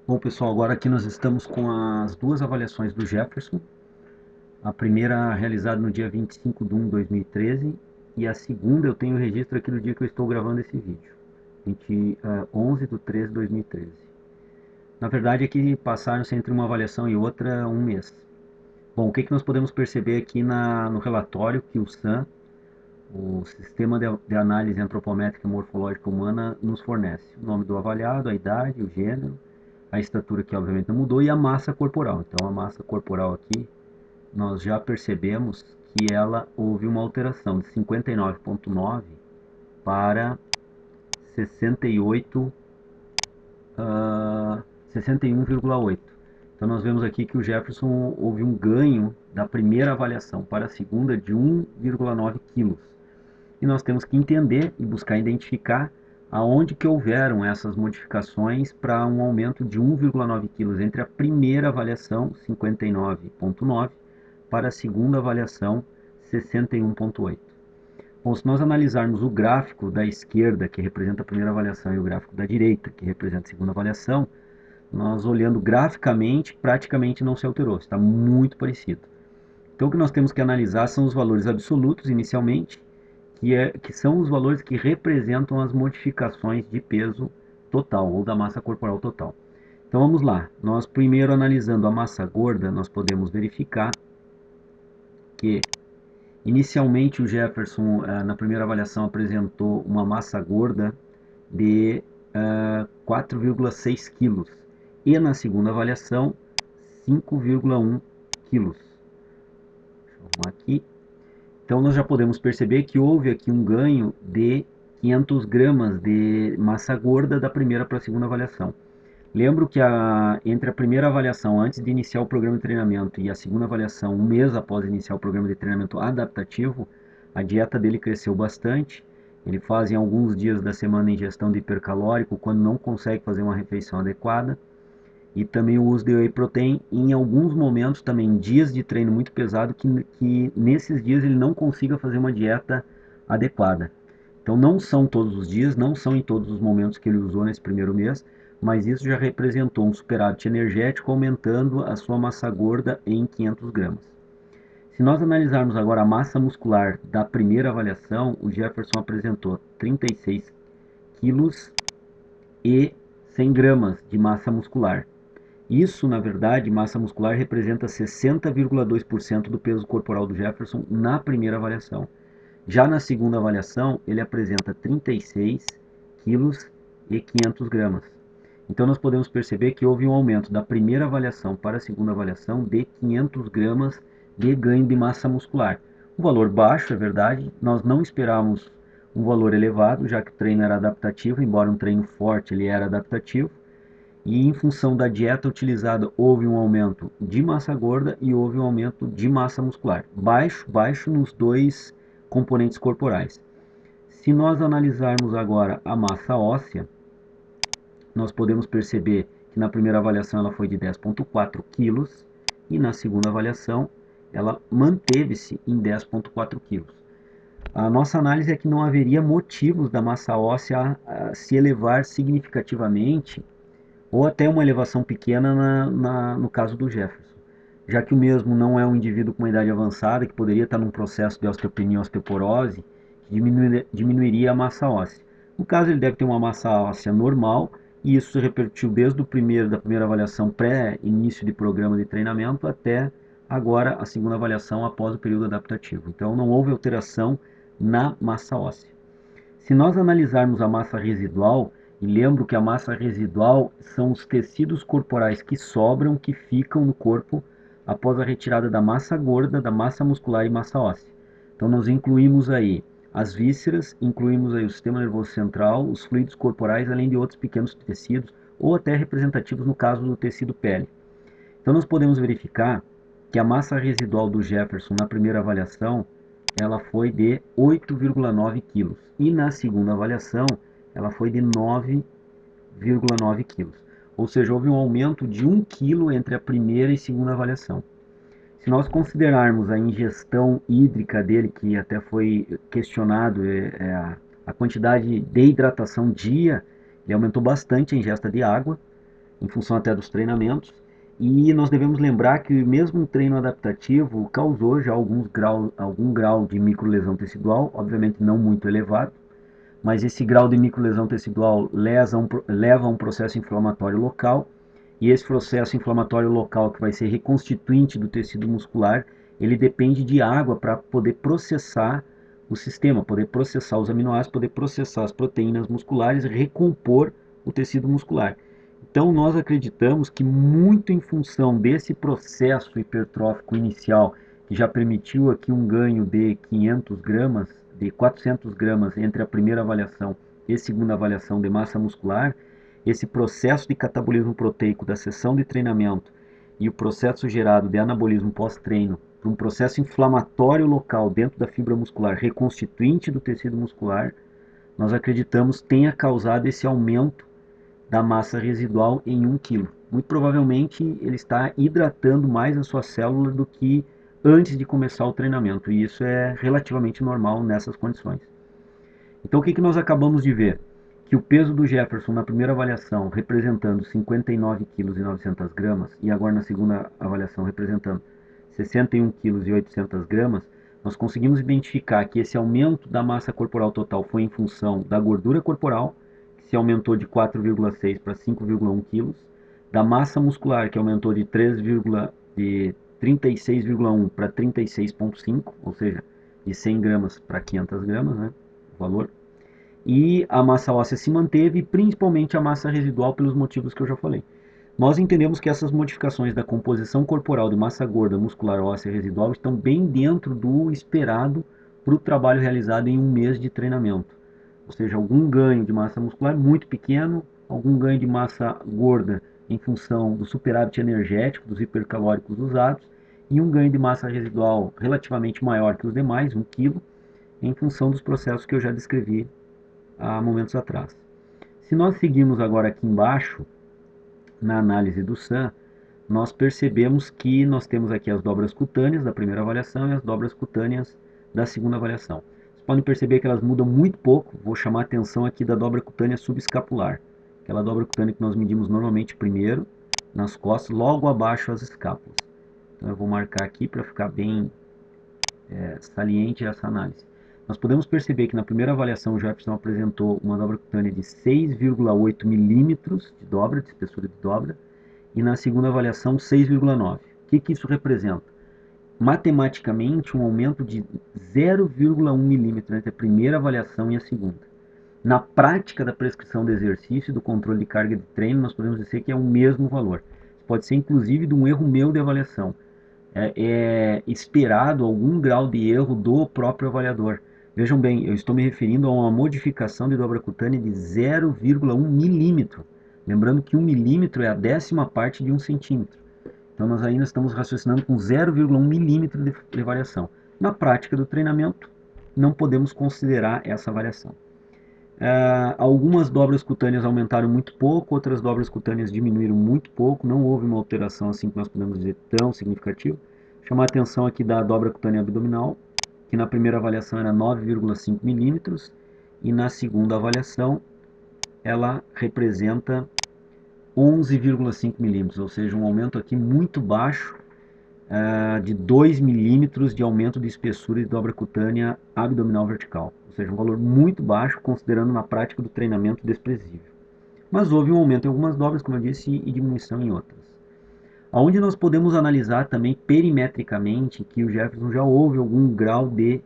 Bom, pessoal, agora aqui nós estamos com as duas avaliações do Jefferson. A primeira realizada no dia 25 de 1 de 2013 e a segunda eu tenho o registro aqui do dia que eu estou gravando esse vídeo, 11 de 13 de 2013. Na verdade, aqui passaram-se entre uma avaliação e outra um mês. Bom, o que nós podemos perceber aqui no relatório que o SAM, o Sistema de Análise Antropométrica e Morfológica Humana, nos fornece? O nome do avaliado, a idade, o gênero, a estatura, que obviamente não mudou, e a massa corporal. Então a massa corporal aqui, nós já percebemos que ela houve uma alteração de 59,9 para 68, 61,8. Então nós vemos aqui que o Jefferson houve um ganho da primeira avaliação para a segunda de 1,9 quilos. E nós temos que entender e buscar identificar aonde que houveram essas modificações para um aumento de 1,9 quilos entre a primeira avaliação, 59,9, para a segunda avaliação, 61,8. Bom, se nós analisarmos o gráfico da esquerda, que representa a primeira avaliação, e o gráfico da direita, que representa a segunda avaliação, nós olhando graficamente, praticamente não se alterou, está muito parecido. Então o que nós temos que analisar são os valores absolutos inicialmente, que são os valores que representam as modificações de peso total ou da massa corporal total. Então vamos lá, nós primeiro analisando a massa gorda, nós podemos verificar que inicialmente o Jefferson na primeira avaliação apresentou uma massa gorda de 4,6 quilos e na segunda avaliação 5,1 quilos. Deixa eu arrumar aqui. Então nós já podemos perceber que houve aqui um ganho de 500 gramas de massa gorda da primeira para a segunda avaliação. Lembro que entre a primeira avaliação, antes de iniciar o programa de treinamento, e a segunda avaliação, um mês após iniciar o programa de treinamento adaptativo, a dieta dele cresceu bastante. Ele faz em alguns dias da semana ingestão de hipercalórico quando não consegue fazer uma refeição adequada. E também o uso de whey protein, em alguns momentos também, dias de treino muito pesado, que nesses dias ele não consiga fazer uma dieta adequada. Então não são todos os dias, não são em todos os momentos que ele usou nesse primeiro mês, mas isso já representou um superávit energético, aumentando a sua massa gorda em 500 gramas. Se nós analisarmos agora a massa muscular da primeira avaliação, o Jefferson apresentou 36 quilos e 100 gramas de massa muscular. Isso, na verdade, massa muscular representa 60,2% do peso corporal do Jefferson na primeira avaliação. Já na segunda avaliação, ele apresenta 36 quilos e 500 gramas. Então nós podemos perceber que houve um aumento da primeira avaliação para a segunda avaliação de 500 gramas de ganho de massa muscular. Um valor baixo, é verdade, nós não esperávamos um valor elevado, já que o treino era adaptativo, embora um treino forte ele era adaptativo. E em função da dieta utilizada, houve um aumento de massa gorda e houve um aumento de massa muscular. Baixo nos dois componentes corporais. Se nós analisarmos agora a massa óssea, nós podemos perceber que na primeira avaliação ela foi de 10,4 quilos e na segunda avaliação ela manteve-se em 10,4 quilos. A nossa análise é que não haveria motivos da massa óssea a se elevar significativamente ou até uma elevação pequena no caso do Jefferson, já que o mesmo não é um indivíduo com uma idade avançada, que poderia estar num processo de osteopenia e osteoporose, que diminuiria a massa óssea. No caso, ele deve ter uma massa óssea normal, e isso se repercutiu desde da primeira avaliação pré-início de programa de treinamento até agora a segunda avaliação após o período adaptativo. Então, não houve alteração na massa óssea. Se nós analisarmos a massa residual, e lembro que a massa residual são os tecidos corporais que sobram, que ficam no corpo após a retirada da massa gorda, da massa muscular e massa óssea. Então nós incluímos aí as vísceras, incluímos aí o sistema nervoso central, os fluidos corporais, além de outros pequenos tecidos, ou até representativos no caso do tecido pele. Então nós podemos verificar que a massa residual do Jefferson na primeira avaliação ela foi de 8,9 quilos e na segunda avaliação ela foi de 9,9 quilos. Ou seja, houve um aumento de 1 quilo entre a primeira e segunda avaliação. Se nós considerarmos a ingestão hídrica dele, que até foi questionado, a quantidade de hidratação dia, ele aumentou bastante a ingesta de água. em função até dos treinamentos. E nós devemos lembrar que mesmo um treino adaptativo causou já algum grau de microlesão tecidual, obviamente não muito elevado, mas esse grau de microlesão tecidual leva a um processo inflamatório local, e esse processo inflamatório local, que vai ser reconstituinte do tecido muscular, ele depende de água para poder processar o sistema, poder processar os aminoácidos, poder processar as proteínas musculares e recompor o tecido muscular. Então nós acreditamos que muito em função desse processo hipertrófico inicial, que já permitiu aqui um ganho de 500 gramas, de 400 gramas entre a primeira avaliação e a segunda avaliação de massa muscular, esse processo de catabolismo proteico da sessão de treinamento e o processo gerado de anabolismo pós-treino, para um processo inflamatório local dentro da fibra muscular, reconstituinte do tecido muscular, nós acreditamos tenha causado esse aumento da massa residual em 1 kg. Muito provavelmente ele está hidratando mais a sua célula do que antes de começar o treinamento, e isso é relativamente normal nessas condições. Então o que nós acabamos de ver? Que o peso do Jefferson na primeira avaliação representando 59 kg e 900 gramas e agora na segunda avaliação representando 61 kg e 800 gramas, nós conseguimos identificar que esse aumento da massa corporal total foi em função da gordura corporal, que se aumentou de 4,6 para 5,1 kg, da massa muscular, que aumentou de 36,1 para 36,5, ou seja, de 100 gramas para 500 gramas, né, o valor. E a massa óssea se manteve, principalmente a massa residual, pelos motivos que eu já falei. Nós entendemos que essas modificações da composição corporal de massa gorda, muscular, óssea e residual estão bem dentro do esperado para o trabalho realizado em um mês de treinamento. Ou seja, algum ganho de massa muscular muito pequeno, algum ganho de massa gorda em função do superávit energético, dos hipercalóricos usados, e um ganho de massa residual relativamente maior que os demais, 1 kg, em função dos processos que eu já descrevi há momentos atrás. Se nós seguirmos agora aqui embaixo, na análise do SAM, nós percebemos que nós temos aqui as dobras cutâneas da primeira avaliação e as dobras cutâneas da segunda avaliação. Vocês podem perceber que elas mudam muito pouco. Vou chamar a atenção aqui da dobra cutânea subescapular, aquela dobra cutânea que nós medimos normalmente primeiro nas costas, logo abaixo as escápulas. Então eu vou marcar aqui para ficar bem saliente essa análise. Nós podemos perceber que na primeira avaliação o Jefferson apresentou uma dobra cutânea de 6,8 milímetros de dobra, de espessura de dobra, e na segunda avaliação 6,9. O que isso representa? Matematicamente, um aumento de 0,1 milímetro entre a primeira avaliação e a segunda. Na prática da prescrição de exercício e do controle de carga de treino, nós podemos dizer que é o mesmo valor. Pode ser inclusive de um erro meu de avaliação. É esperado algum grau de erro do próprio avaliador. Vejam bem, eu estou me referindo a uma modificação de dobra cutânea de 0,1 milímetro. Lembrando que 1 milímetro é a 10ª parte de 1 centímetro. Então nós ainda estamos raciocinando com 0,1 milímetro de variação. Na prática do treinamento, não podemos considerar essa variação. Algumas dobras cutâneas aumentaram muito pouco, outras dobras cutâneas diminuíram muito pouco, não houve uma alteração assim que nós podemos dizer tão significativa. Chamar a atenção aqui da dobra cutânea abdominal, que na primeira avaliação era 9,5 milímetros e na segunda avaliação ela representa 11,5 milímetros, ou seja, um aumento aqui muito baixo, de 2 milímetros de aumento de espessura de dobra cutânea abdominal vertical, ou seja, um valor muito baixo considerando na prática do treinamento desprezível. Mas houve um aumento em algumas dobras, como eu disse, e diminuição em outras. Onde nós podemos analisar também perimetricamente que o Jefferson já houve algum grau de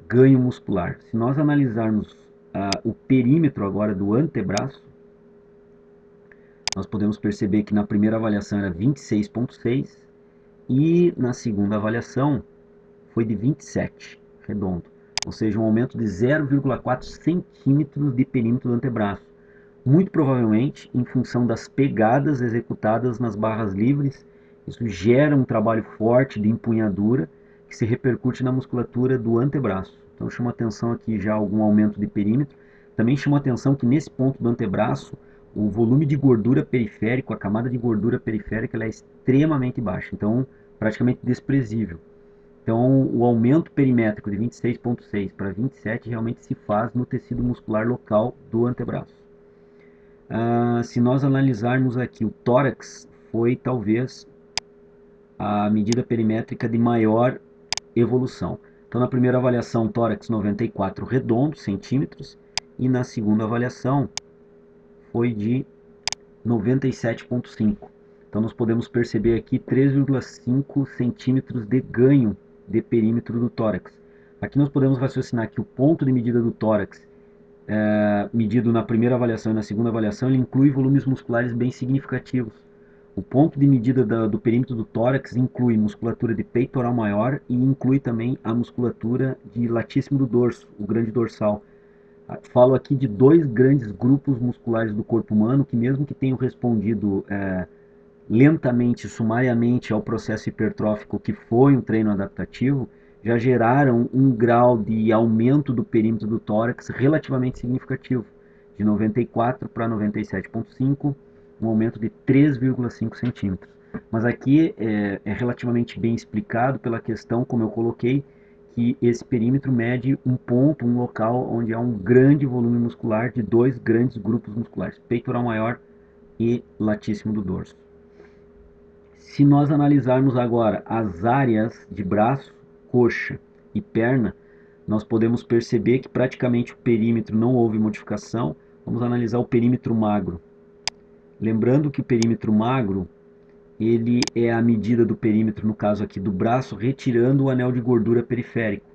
ganho muscular. Se nós analisarmos o perímetro agora do antebraço, nós podemos perceber que na primeira avaliação era 26,6 e na segunda avaliação foi de 27, redondo. Ou seja, um aumento de 0,4 centímetros de perímetro do antebraço. Muito provavelmente em função das pegadas executadas nas barras livres. Isso gera um trabalho forte de empunhadura que se repercute na musculatura do antebraço. Então chama atenção aqui já algum aumento de perímetro. Também chama atenção que nesse ponto do antebraço o volume de gordura periférico, a camada de gordura periférica, ela é extremamente baixa, então praticamente desprezível. Então o aumento perimétrico de 26,6 para 27 realmente se faz no tecido muscular local do antebraço. Se nós analisarmos aqui o tórax, foi talvez a medida perimétrica de maior evolução. Então, na primeira avaliação, tórax 94 redondo, centímetros, e na segunda avaliação foi de 97,5. Então, nós podemos perceber aqui 3,5 centímetros de ganho de perímetro do tórax. Aqui nós podemos raciocinar que o ponto de medida do tórax, medido na primeira avaliação e na segunda avaliação, ele inclui volumes musculares bem significativos. O ponto de medida do perímetro do tórax inclui musculatura de peitoral maior e inclui também a musculatura de latíssimo do dorso, o grande dorsal. Falo aqui de dois grandes grupos musculares do corpo humano que, mesmo que tenham respondido lentamente, sumariamente ao processo hipertrófico que foi um treino adaptativo, já geraram um grau de aumento do perímetro do tórax relativamente significativo, de 94 para 97,5, um aumento de 3,5 centímetros. Mas aqui é relativamente bem explicado pela questão, como eu coloquei, que esse perímetro mede um ponto, um local onde há um grande volume muscular de dois grandes grupos musculares, peitoral maior e latíssimo do dorso. Se nós analisarmos agora as áreas de braço, coxa e perna, nós podemos perceber que praticamente o perímetro não houve modificação. Vamos analisar o perímetro magro. Lembrando que o perímetro magro, ele é a medida do perímetro, no caso aqui do braço, retirando o anel de gordura periférico.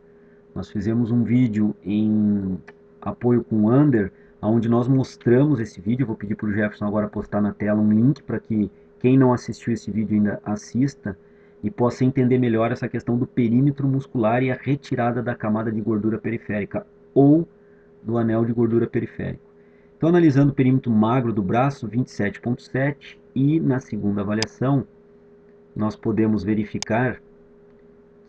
Nós fizemos um vídeo em apoio com o Under, onde nós mostramos esse vídeo. Eu vou pedir para o Jefferson agora postar na tela um link para que quem não assistiu esse vídeo ainda assista e possa entender melhor essa questão do perímetro muscular e a retirada da camada de gordura periférica ou do anel de gordura periférico. Então, analisando o perímetro magro do braço, 27,7, e na segunda avaliação, nós podemos verificar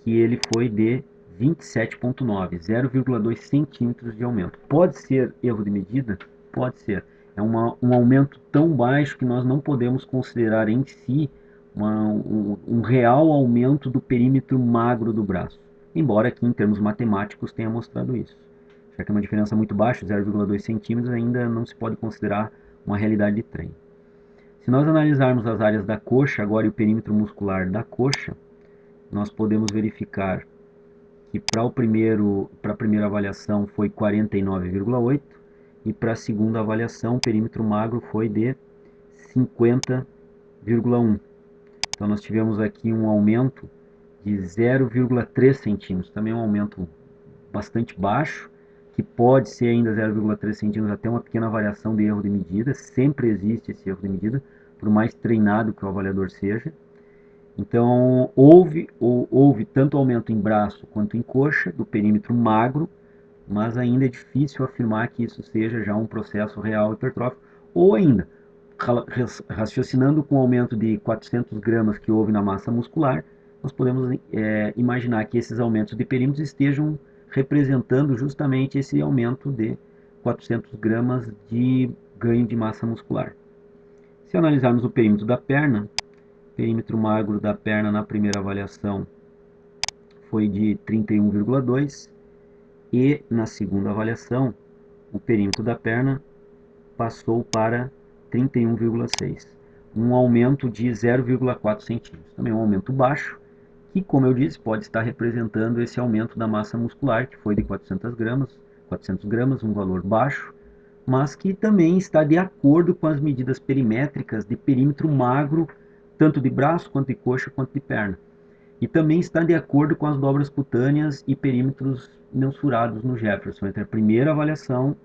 que ele foi de 27,9, 0,2 centímetros de aumento. Pode ser erro de medida? Pode ser. É um aumento tão baixo que nós não podemos considerar em si um real aumento do perímetro magro do braço. Embora aqui em termos matemáticos tenha mostrado isso. Já que é uma diferença muito baixa, 0,2 centímetros, ainda não se pode considerar uma realidade de treino. Se nós analisarmos as áreas da coxa agora e o perímetro muscular da coxa, nós podemos verificar que para a primeira avaliação foi 49,8 e para a segunda avaliação o perímetro magro foi de 50,1. Então nós tivemos aqui um aumento de 0,3 centímetros, também um aumento bastante baixo, que pode ser ainda 0,3 centímetros, até uma pequena variação de erro de medida. Sempre existe esse erro de medida, por mais treinado que o avaliador seja. Então, houve tanto aumento em braço quanto em coxa, do perímetro magro, mas ainda é difícil afirmar que isso seja já um processo real hipertrófico, ou ainda, raciocinando com o aumento de 400 gramas que houve na massa muscular, nós podemos imaginar que esses aumentos de perímetros estejam representando justamente esse aumento de 400 gramas de ganho de massa muscular. Se analisarmos o perímetro da perna, perímetro magro da perna na primeira avaliação foi de 31,2 e na segunda avaliação o perímetro da perna passou para 31,6, um aumento de 0,4 centímetros. Também um aumento baixo, que, como eu disse, pode estar representando esse aumento da massa muscular, que foi de 400 gramas, um valor baixo, mas que também está de acordo com as medidas perimétricas de perímetro magro, tanto de braço, quanto de coxa, quanto de perna. E também está de acordo com as dobras cutâneas e perímetros mensurados no Jefferson, entre a primeira avaliação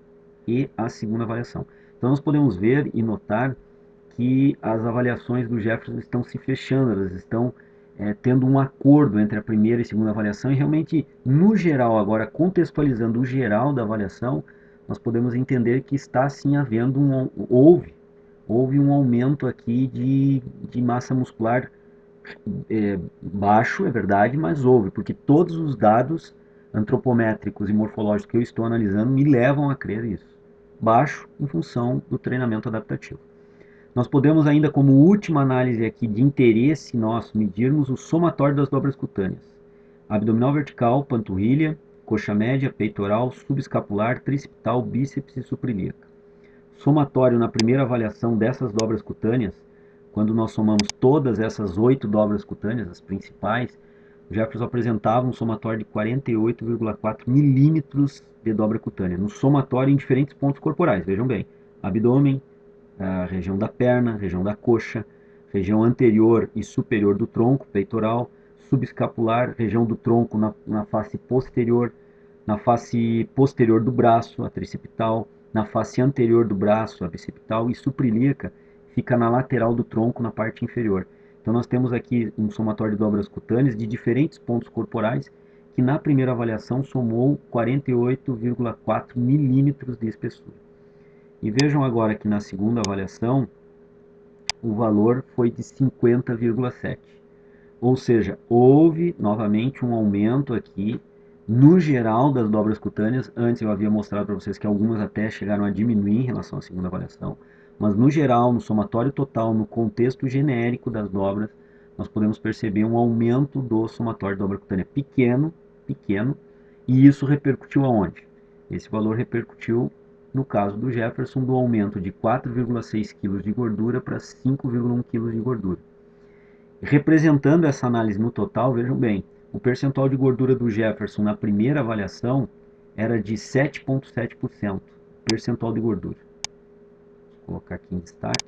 e a segunda avaliação. Então nós podemos ver e notar que as avaliações do Jefferson estão se fechando, elas estão tendo um acordo entre a primeira e segunda avaliação, e realmente, no geral, agora contextualizando o geral da avaliação, nós podemos entender que está sim havendo houve um aumento aqui de massa muscular baixo, é verdade, mas houve, porque todos os dados antropométricos e morfológicos que eu estou analisando me levam a crer isso. Baixo em função do treinamento adaptativo. Nós podemos ainda, como última análise aqui de interesse nosso, medirmos o somatório das dobras cutâneas. Abdominal vertical, panturrilha, coxa média, peitoral, subescapular, tricipital, bíceps e suprailíaca. somatório na primeira avaliação dessas dobras cutâneas, quando nós somamos todas essas 8 dobras cutâneas, as principais, o Jefferson apresentava um somatório de 48,4 milímetros de dobra cutânea, no somatório em diferentes pontos corporais, vejam bem, abdômen, a região da perna, região da coxa, região anterior e superior do tronco, peitoral, subescapular, região do tronco na face posterior, na face posterior do braço, a tricipital, na face anterior do braço, a bicipital, e suprailíaca fica na lateral do tronco, na parte inferior. Então nós temos aqui um somatório de dobras cutâneas de diferentes pontos corporais, que na primeira avaliação somou 48,4 milímetros de espessura. E vejam agora que na segunda avaliação, o valor foi de 50,7. Ou seja, houve novamente um aumento aqui no geral das dobras cutâneas. Antes eu havia mostrado para vocês que algumas até chegaram a diminuir em relação à segunda avaliação, mas no geral, no somatório total, no contexto genérico das dobras, nós podemos perceber um aumento do somatório de dobra cutânea pequeno, e isso repercutiu aonde? Esse valor repercutiu, no caso do Jefferson, do aumento de 4,6 kg de gordura para 5,1 kg de gordura. Representando essa análise no total, vejam bem, o percentual de gordura do Jefferson na primeira avaliação era de 7,7%, percentual de gordura. Vou colocar aqui em destaque,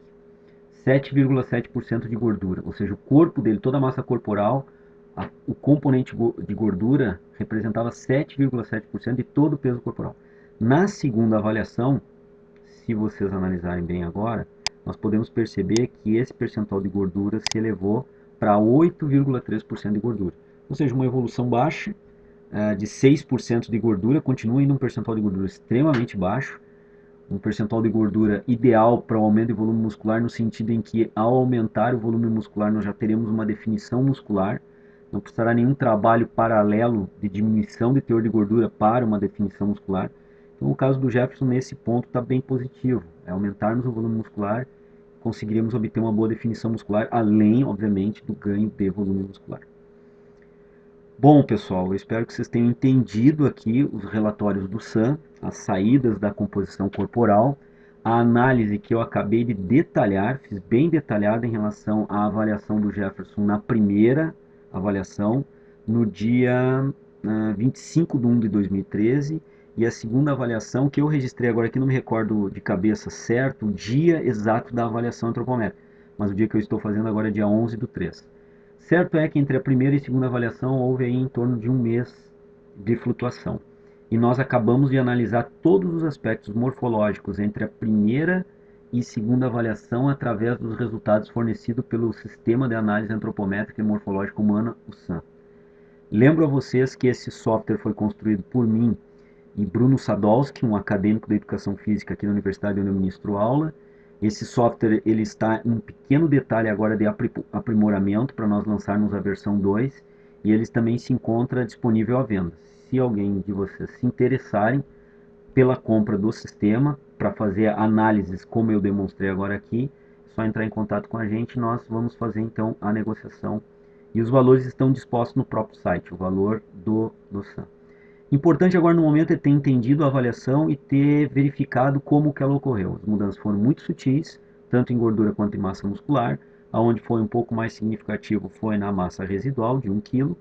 7,7% de gordura, ou seja, o corpo dele, toda a massa corporal, o componente de gordura representava 7,7% de todo o peso corporal. Na segunda avaliação, se vocês analisarem bem agora, nós podemos perceber que esse percentual de gordura se elevou para 8,3% de gordura. Ou seja, uma evolução baixa, de 6% de gordura, continua ainda um percentual de gordura extremamente baixo, um percentual de gordura ideal para o aumento de volume muscular, no sentido em que, ao aumentar o volume muscular, nós já teremos uma definição muscular, não precisará nenhum trabalho paralelo de diminuição de teor de gordura para uma definição muscular. Então, o caso do Jefferson, nesse ponto, está bem positivo. É aumentarmos o volume muscular, conseguiríamos obter uma boa definição muscular, além, obviamente, do ganho de volume muscular. Bom, pessoal, eu espero que vocês tenham entendido aqui os relatórios do SAM, as saídas da composição corporal, a análise que eu acabei de detalhar, fiz bem detalhada em relação à avaliação do Jefferson na primeira avaliação, no dia 25 de 1 de 2013, e a segunda avaliação que eu registrei agora aqui, não me recordo de cabeça certo, o dia exato da avaliação antropométrica, mas o dia que eu estou fazendo agora é dia 11 do 3. Certo é que entre a primeira e segunda avaliação houve aí em torno de um mês de flutuação. E nós acabamos de analisar todos os aspectos morfológicos entre a primeira e segunda avaliação através dos resultados fornecidos pelo Sistema de Análise Antropométrica e Morfológica Humana, o SAM. Lembro a vocês que esse software foi construído por mim e Bruno Sadolski, um acadêmico da Educação Física aqui na Universidade onde eu ministro aula. Esse software ele está em um pequeno detalhe agora de aprimoramento para nós lançarmos a versão 2 e ele também se encontra disponível à venda. Se alguém de vocês se interessarem pela compra do sistema para fazer análises como eu demonstrei agora aqui, é só entrar em contato com a gente e nós vamos fazer então a negociação. E os valores estão dispostos no próprio site, o valor do SAM. Importante agora no momento é ter entendido a avaliação e ter verificado como que ela ocorreu. As mudanças foram muito sutis, tanto em gordura quanto em massa muscular. Aonde foi um pouco mais significativo foi na massa residual, de 1 kg.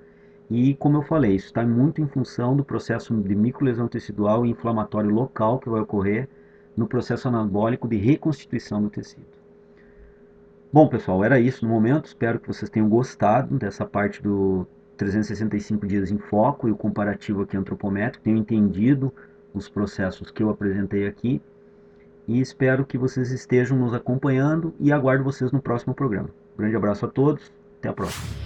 E como eu falei, isso está muito em função do processo de microlesão tecidual e inflamatório local que vai ocorrer no processo anabólico de reconstituição do tecido. Bom, pessoal, era isso no momento. Espero que vocês tenham gostado dessa parte do 365 dias em foco e o comparativo aqui antropométrico, tenho entendido os processos que eu apresentei aqui e espero que vocês estejam nos acompanhando e aguardo vocês no próximo programa. Um grande abraço a todos, até a próxima.